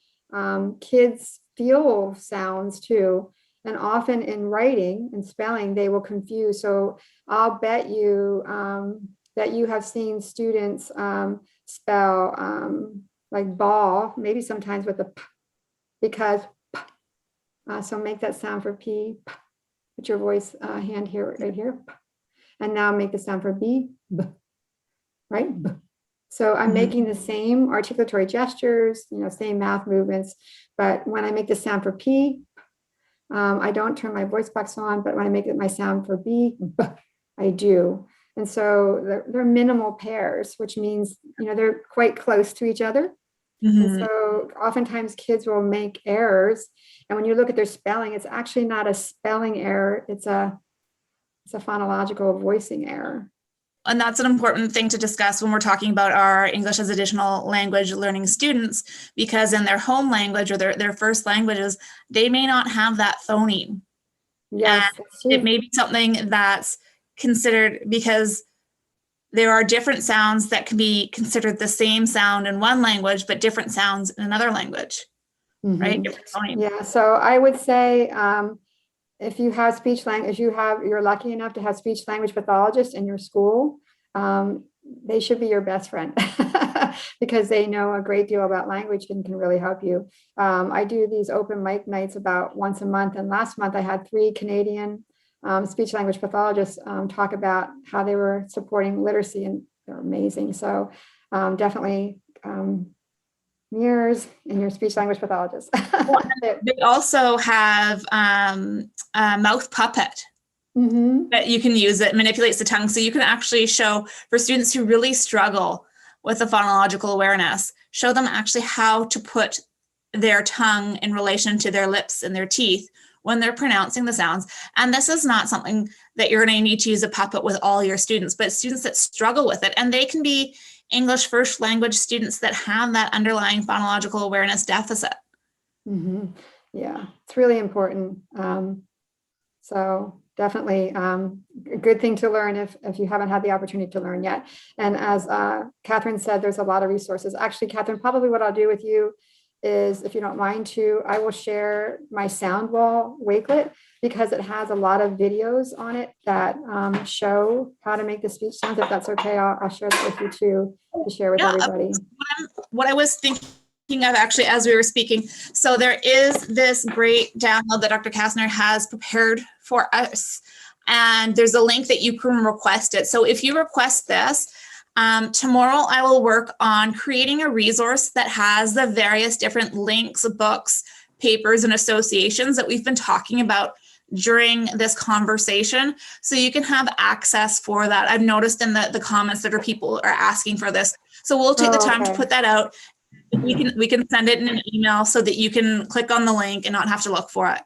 Kids feel sounds too. And often in writing and spelling, they will confuse. So I'll bet you that you have seen students spell like ball, maybe sometimes with a p, because p. So make that sound for P. P. Put your voice hand here, right here. P. And now make the sound for B. B. Right? B. So I'm making the same articulatory gestures, same mouth movements, but when I make the sound for P, I don't turn my voice box on, but when I make it my sound for B, I do. And so they're minimal pairs, which means, they're quite close to each other. And so oftentimes kids will make errors. And when you look at their spelling, it's actually not a spelling error. It's a phonological voicing error.
And that's an important thing to discuss when we're talking about our English as additional language learning students, because in their home language or their first languages, they may not have that phoneme.
Yes,
and it may be something that's considered, because there are different sounds that can be considered the same sound in one language, but different sounds in another language, right? Different phoneme.
Yeah, so I would say if you have speech language, you're lucky enough to have speech language pathologists in your school, they should be your best friend because they know a great deal about language and can really help you. I do these open mic nights about once a month, and last month I had 3 Canadian speech language pathologists talk about how they were supporting literacy, and they're amazing. So definitely mirrors in your speech language pathologist.
Well, they also have a mouth puppet that you can use. It manipulates the tongue. So you can actually show, for students who really struggle with the phonological awareness, show them actually how to put their tongue in relation to their lips and their teeth when they're pronouncing the sounds. And this is not something that you're going to need to use a puppet with all your students, but students that struggle with it. And they can be English first language students that have that underlying phonological awareness deficit.
Yeah, it's really important. So definitely a good thing to learn if you haven't had the opportunity to learn yet. And as Kathryn said, there's a lot of resources. Actually, Kathryn, probably what I'll do with you is, if you don't mind to, I will share my Soundwall Wakelet, because it has a lot of videos on it that show how to make the speech sounds. If that's okay, I'll share that with you too, to share with everybody.
What I was thinking of actually as we were speaking, so there is this great download that Dr. Kastner has prepared for us, and there's a link that you can request it. So if you request this, tomorrow I will work on creating a resource that has the various different links, books, papers, and associations that we've been talking about during this conversation, so you can have access for that. I've noticed in the comments that people are asking for this. So we'll take the time to put that out. We can send it in an email so that you can click on the link and not have to look for it.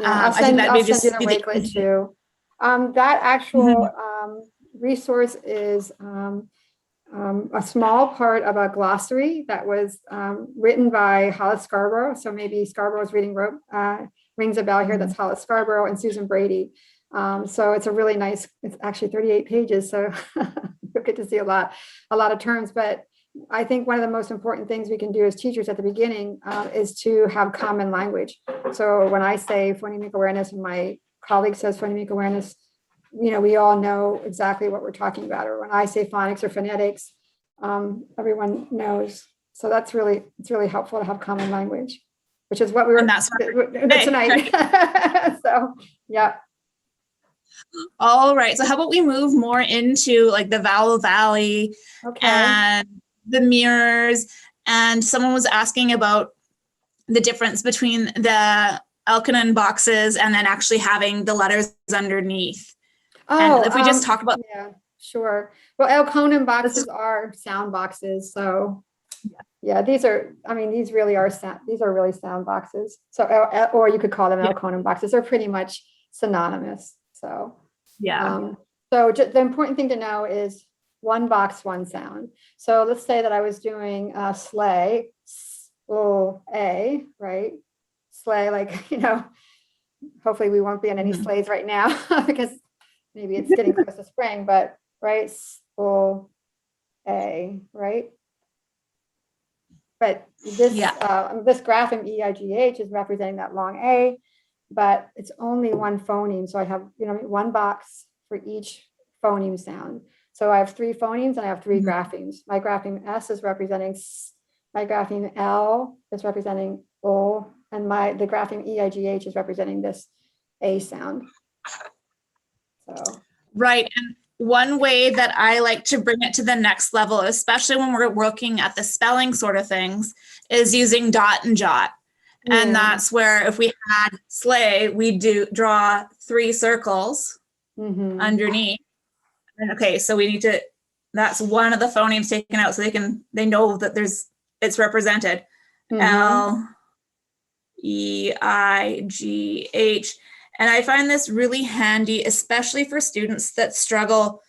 I'll send you the Wakelet too. That actual resource is a small part of a glossary that was written by Hollis Scarborough. So maybe Scarborough's reading rings a bell here. That's Hollis Scarborough and Susan Brady. So it's a really nice, it's actually 38 pages. So you'll get to see a lot of terms. But I think one of the most important things we can do as teachers at the beginning is to have common language. So when I say phonemic awareness and my colleague says phonemic awareness, we all know exactly what we're talking about. Or when I say phonics or phonetics, everyone knows. So it's really helpful to have common language, which is what we were tonight. So, yeah.
All right. So how about we move more into like the vowel valley and the mirrors? And someone was asking about the difference between the Elkonin boxes and then actually having the letters underneath. And if we just talk about,
yeah, sure. Well, Elkonin boxes are sound boxes, so Yeah, these are, I mean, these really are sound, these are really sound boxes. So, or you could call them Elkonin boxes. They're pretty much synonymous. So,
Yeah.
the important thing to know is one box, one sound. So let's say that I was doing sleigh, a, right? Sleigh, like, hopefully we won't be on any sleighs right now because maybe it's getting close to spring, but right, a, right? But this this grapheme EIGH is representing that long A, but it's only one phoneme. So I have, one box for each phoneme sound. So I have 3 phonemes and I have 3 graphemes. My grapheme S is representing S, my grapheme L is representing O, and the grapheme EIGH is representing this A sound. So
Right. And one way that I like to bring it to the next level, especially when we're looking at the spelling sort of things, is using dot and jot. And that's where if we had sleigh, we draw 3 circles underneath. And okay, so we need to, that's one of the phonemes taken out so they know that it's represented. L, E, I, G, H. And I find this really handy, especially for students that struggle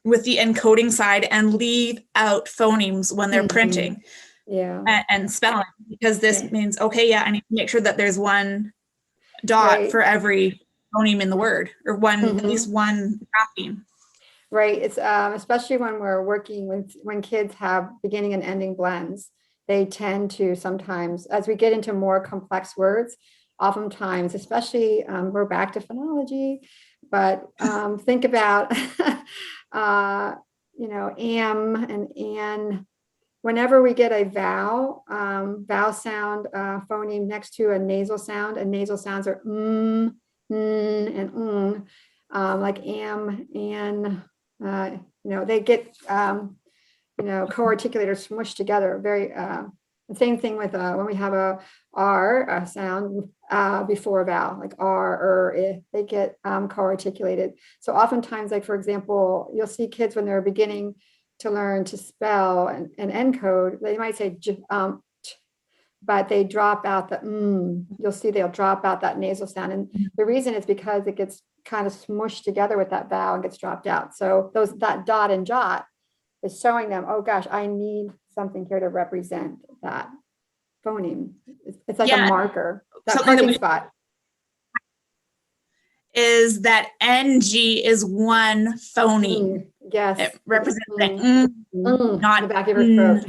with the encoding side and leave out phonemes when they're printing and spelling, because this means, okay, I need to make sure that there's one dot for every phoneme in the word, or at least one grapheme.
Right. It's especially when we're working when kids have beginning and ending blends, they tend to sometimes, as we get into more complex words, oftentimes, especially we're back to phonology, but think about, am and an. Whenever we get a vowel sound phoneme next to a nasal sound, and nasal sounds are and like am, and they get co-articulated or smushed together. Very the same thing with when we have a R sound before a vowel, like R or I, they get co-articulated. So oftentimes, like for example, you'll see kids when they're beginning to learn to spell and encode, they might say but they drop out the you'll see they'll drop out that nasal sound, and the reason is because it gets kind of smushed together with that vowel and gets dropped out. So that dot and jot is showing them, oh gosh, I need something here to represent that phoneme. It's like a marker, that parking spot.
Is that NG is one phoneme.
Yes.
It represents
not the back of your throat.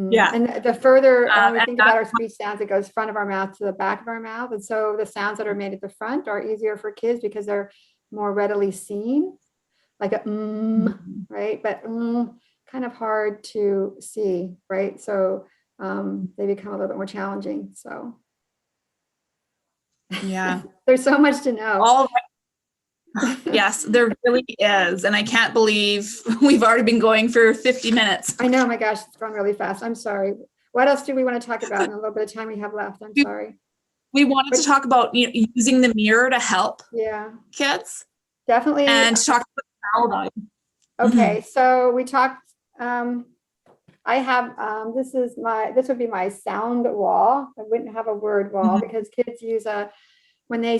Yeah.
And the further when we think about our speech sounds, it goes front of our mouth to the back of our mouth. And so the sounds that are made at the front are easier for kids because they're more readily seen, like a right? But kind of hard to see, right? So they become a little bit more challenging. So
yeah,
there's so much to know.
Yes, there really is. And I can't believe we've already been going for 50 minutes.
I know, my gosh, it's gone really fast. I'm sorry. What else do we want to talk about in a little bit of time we have left? I'm sorry.
We wanted to talk about using the mirror to help kids.
Definitely.
And talk about vowel.
Okay, so we talked, I have, this would be my sound wall. I wouldn't have a word wall because kids use when they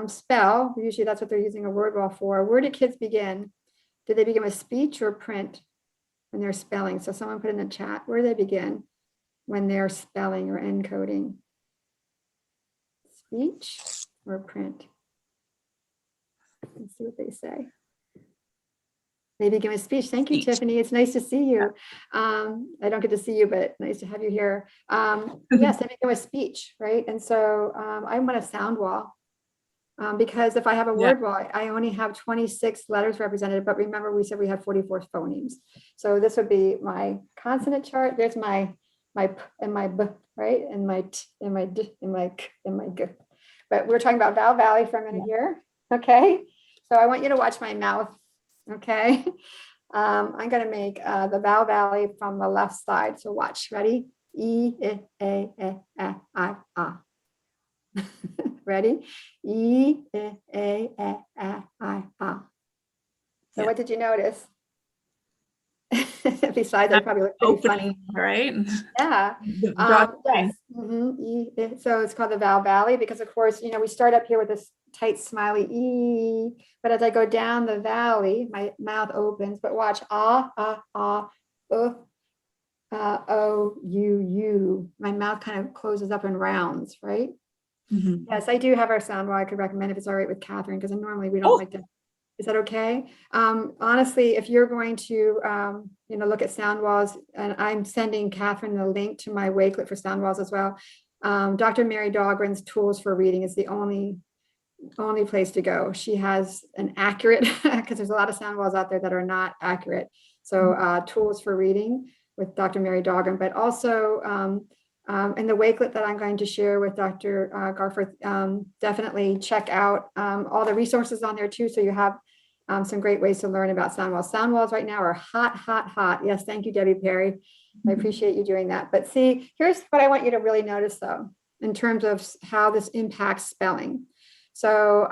spell, usually that's what they're using a word wall for. Where do kids begin? Do they begin with speech or print when they're spelling? So someone put in the chat, where do they begin when they're spelling or encoding? Speech or print? Let's see what they say. They begin with speech. Thank you, Tiffany. It's nice to see you. I don't get to see you, but nice to have you here. Yes, they begin with speech, right? And so I want a sound wall because if I have a word wall, I only have 26 letters represented. But remember, we said we have 44 phonemes. So this would be my consonant chart. There's my p and my b, right? And my t and my d and my k and my g. But we're talking about vowel valley for a minute here. Okay. So I want you to watch my mouth. Okay, I'm going to make the vowel valley from the left side. So watch. Ready? E, I, ah. Ready? E, I, ah. So what did you notice? Besides, I probably look pretty funny.
Right?
Yeah. Yes. So it's called the vowel valley because, of course, we start up here with this tight smiley E, but as I go down the valley, my mouth opens. But watch, O, U. My mouth kind of closes up and rounds, right?
Mm-hmm.
Yes, I do have our sound wall I could recommend if it's all right with Kathryn, because normally we don't like to. Is that okay? Honestly, if you're going to, look at sound walls, and I'm sending Kathryn the link to my Wakelet for sound walls as well. Dr. Mary Dahlgren's Tools for Reading is the only place to go. She has an accurate, because there's a lot of sound walls out there that are not accurate. So Tools for Reading with Dr. Mary Dahlgren, but also in the Wakelet that I'm going to share with Dr. Garforth, definitely check out all the resources on there too. So you have some great ways to learn about sound walls. Sound walls right now are hot, hot, hot. Yes, thank you, Debbie Perry. I appreciate you doing that. But see, here's what I want you to really notice though, in terms of how this impacts spelling. So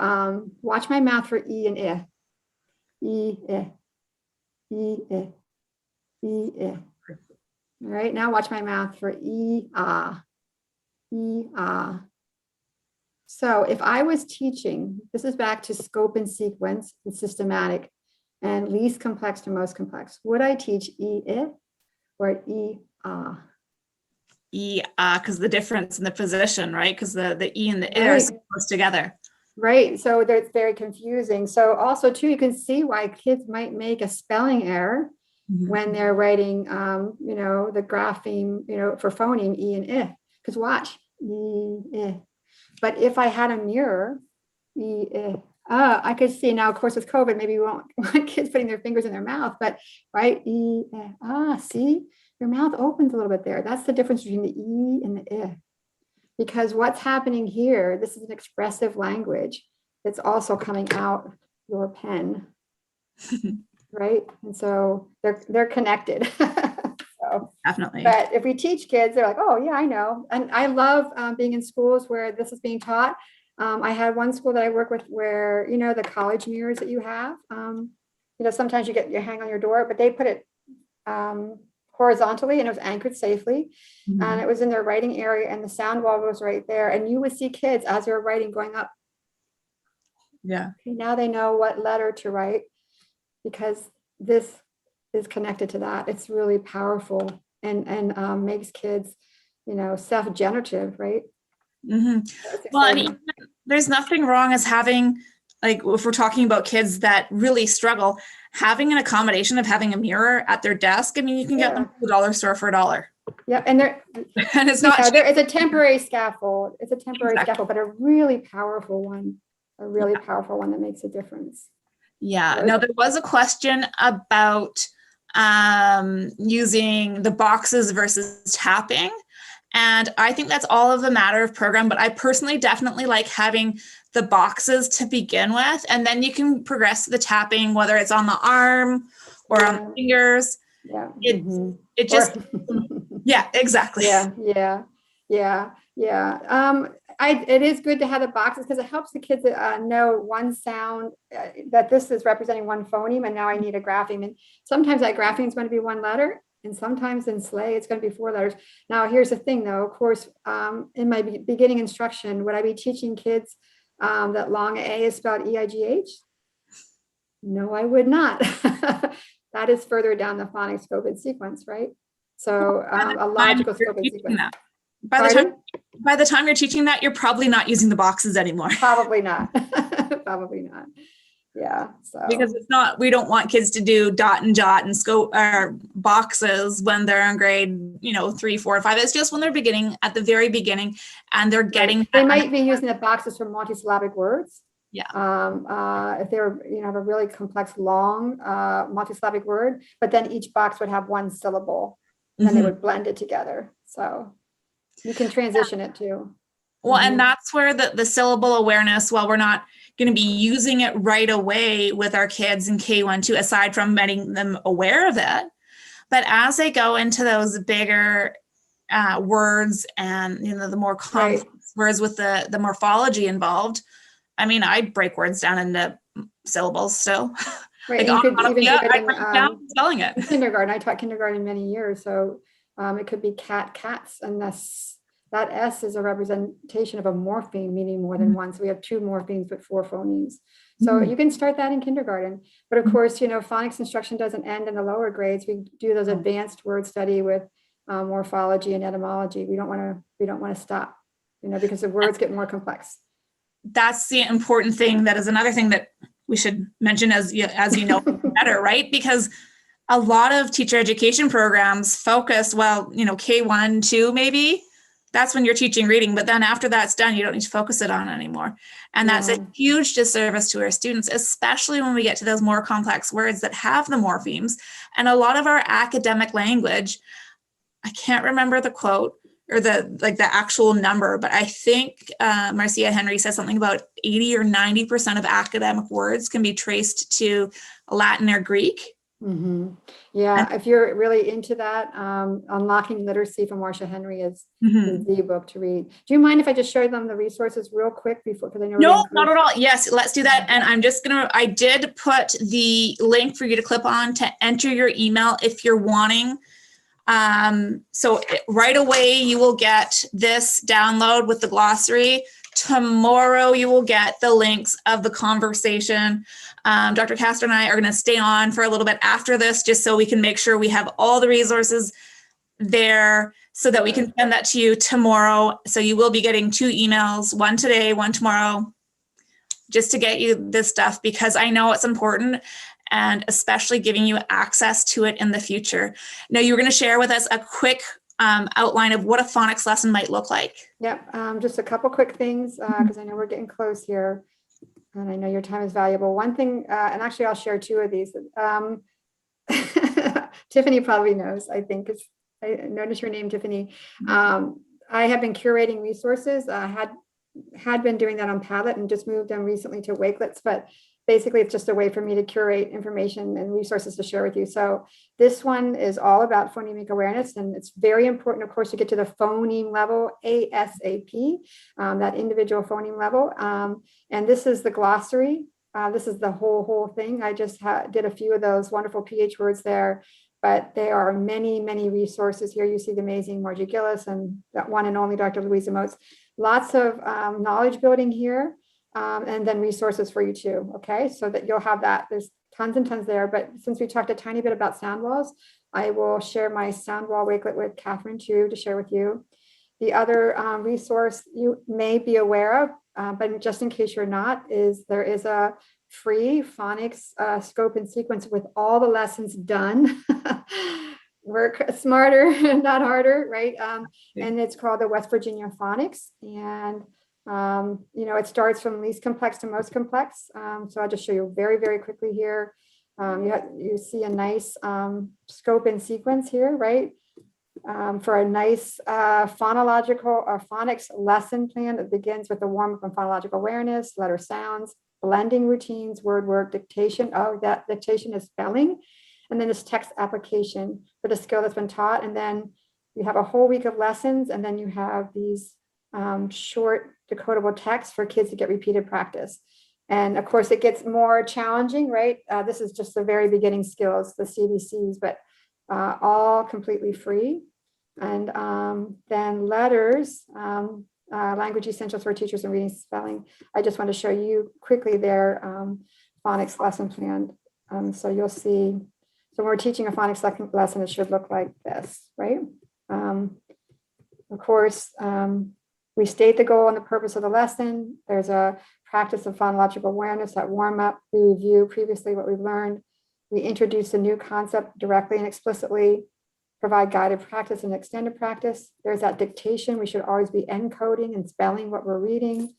watch my mouth for E and I. E, I, E, I, E, I. All right, now watch my mouth for E, ah, E, ah. So if I was teaching, this is back to scope and sequence and systematic and least complex to most complex. Would I teach E, I or E, ah?
E, because the difference in the position, right? Because the E and the I are so close together.
Right, so it's very confusing. So also too, you can see why kids might make a spelling error when they're writing, the grapheme, for phoneme E and I, because watch, E, I. But if I had a mirror, E, I, I could see now, of course, with COVID, maybe we won't want kids putting their fingers in their mouth, but right, E, I, see, your mouth opens a little bit there. That's the difference between the E and the I. Because what's happening here, this is an expressive language that's also coming out your pen. Right, and so they're connected. So,
definitely.
but if we teach kids, they're like, oh yeah, I know. And I love being in schools where this is being taught. I had one school that I work with where the college mirrors that you have. Sometimes you hang on your door, but they put it horizontally and it was anchored safely, and it was in their writing area, and the sound wall was right there, and you would see kids as they're writing going up.
Yeah. Okay,
now they know what letter to write, because this is connected to that. It's really powerful and makes kids, self-generative, right?
Well, and even, there's nothing wrong as having, like, if we're talking about kids that really struggle, having an accommodation of having a mirror at their desk. I mean, you can get them at the dollar store for $1.
Yep, and
and it's not.
There is a temporary scaffold. It's a temporary scaffold, but a really powerful one. A really powerful one that makes a difference.
Yeah. Now, there was a question about using the boxes versus tapping. And I think that's all of a matter of program, but I personally definitely like having the boxes to begin with, and then you can progress to the tapping, whether it's on the arm or on the fingers.
Yeah.
It just, yeah, exactly.
Yeah. It is good to have the boxes because it helps the kids know one sound, that this is representing one phoneme, and now I need a grapheme. And sometimes that grapheme is going to be one letter, and sometimes in SLAY it's going to be 4 letters. Now, here's the thing, though. Of course, in my beginning instruction, would I be teaching kids that long A is spelled E-I-G-H? No, I would not. That is further down the phonics scope and sequence, right? So a logical scope and sequence.
By the time you're teaching that, you're probably not using the boxes anymore.
Probably not. Probably not. Yeah. So
because it's not, we don't want kids to do dot and jot and scope or boxes when they're in grade, 3, 4, and 5. It's just when they're beginning, at the very beginning, and they're getting.
They might be using the boxes for multisyllabic words.
Yeah.
If they were, have a really complex, long multisyllabic word, but then each box would have one syllable, and then they would blend it together. So you can transition it too.
Well, and that's where the syllable awareness, while we're not going to be using it right away with our kids in K1, 2, aside from making them aware of it, but as they go into those bigger words and, the more complex words with the morphology involved, I mean, I break words down into syllables still.
Right,
Like
and you could even
onomatopoeia,
do it
I write it down spelling it.
in kindergarten. I taught kindergarten many years, so it could be cat, cats, and that S is a representation of a morpheme, meaning more than one. So we have 2 morphemes with 4 phonemes. So you can start that in kindergarten. But of course, phonics instruction doesn't end in the lower grades. We do those advanced word study with morphology and etymology. We don't want to stop, because the words get more complex.
That's the important thing. That is another thing that we should mention as you know better, right? Because a lot of teacher education programs focus, K1, 2 maybe. That's when you're teaching reading, but then after that's done, you don't need to focus it on anymore. And that's a huge disservice to our students, especially when we get to those more complex words that have the morphemes. And a lot of our academic language, I can't remember the quote or the actual number, but I think Marcia Henry says something about 80 or 90% of academic words can be traced to Latin or Greek.
Mm-hmm. Yeah, if you're really into that, Unlocking Literacy from Marcia Henry is the book to read. Do you mind if I just show them the resources real quick because I know
No, not at all. Yes, let's do that. And I did put the link for you to click on to enter your email if you're wanting. So right away you will get this download with the glossary. Tomorrow you will get the links of the conversation. Dr. Kastner and I are going to stay on for a little bit after this, just so we can make sure we have all the resources there so that we can send that to you tomorrow. So you will be getting 2 emails, one today, one tomorrow, just to get you this stuff, because I know it's important, and especially giving you access to it in the future. Now, you were going to share with us a quick outline of what a phonics lesson might look like.
Yep, just a couple quick things, because I know we're getting close here, and I know your time is valuable. One thing, and actually I'll share 2 of these. Tiffany probably knows, I think, because I noticed your name, Tiffany. I have been curating resources. Had been doing that on Padlet and just moved them recently to Wakelets, but basically it's just a way for me to curate information and resources to share with you. So this one is all about phonemic awareness, and it's very important, of course, to get to the phoneme level ASAP, that individual phoneme level. And this is the glossary. This is the whole thing. I just did a few of those wonderful PH words there, but there are many, many resources here. You see the amazing Margie Gillis and that one and only Dr. Louisa Moats. Lots of knowledge building here. And then resources for you too, okay? So that you'll have that. There's tons and tons there, but since we talked a tiny bit about sound walls, I will share my sound wall Wakelet with Kathryn too to share with you. The other resource you may be aware of, but just in case you're not, there is a free phonics scope and sequence with all the lessons done. Work smarter, not harder, right? And it's called the West Virginia Phonics, and it starts from least complex to most complex. So I'll just show you very, very quickly here. You see a nice scope and sequence here, right? For a nice phonological or phonics lesson plan that begins with the warm-up and phonological awareness, letter sounds, blending routines, word work, dictation. Oh, that dictation is spelling. And then this text application for the skill that's been taught. And then you have a whole week of lessons, and then you have these short decodable text for kids to get repeated practice. And of course, it gets more challenging, right? This is just the very beginning skills, the CBCs, but all completely free. And then letters, language essentials for teachers and reading and spelling. I just want to show you quickly their phonics lesson plan. So you'll see, so when we're teaching a phonics lesson, it should look like this, right? Of course, we state the goal and the purpose of the lesson. There's a practice of phonological awareness, that warm up. We review previously what we've learned. We introduce a new concept directly and explicitly, provide guided practice and extended practice. There's that dictation. We should always be encoding and spelling what we're reading,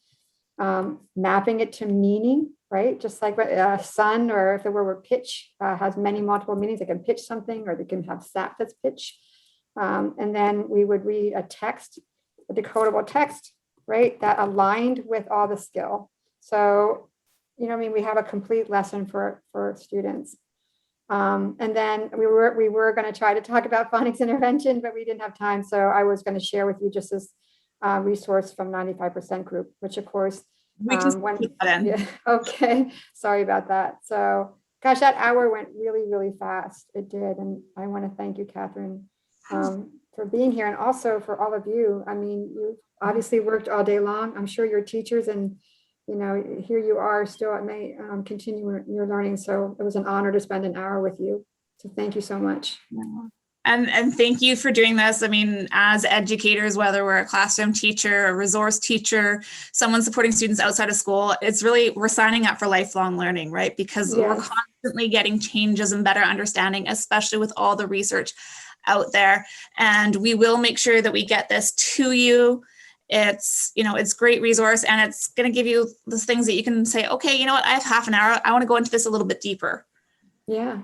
mapping it to meaning, right? Just like sun, or if the word pitch has many multiple meanings, they can pitch something, or they can have sap that's pitch. And then we would read a text, a decodable text, right, that aligned with all the skill. So, we have a complete lesson for students. And then we were going to try to talk about phonics intervention, but we didn't have time. So I was going to share with you just this resource from 95% group, which of course,
we can put that in.
Yeah, okay, sorry about that. So Gosh, that hour went really, really fast. It did. And I want to thank you, Kathryn, for being here, and also for all of you. I mean, you obviously worked all day long. I'm sure you're teachers, and here you are still at May, continuing your learning. So it was an honor to spend an hour with you. So thank you so much.
Yeah. And thank you for doing this. I mean, as educators, whether we're a classroom teacher, a resource teacher, someone supporting students outside of school, we're signing up for lifelong learning, right? Because we're constantly getting changes and better understanding, especially with all the research out there. And we will make sure that we get this to you. It's great resource, and it's going to give you the things that you can say, okay, you know what, I have half an hour. I want to go into this a little bit deeper.
Yeah.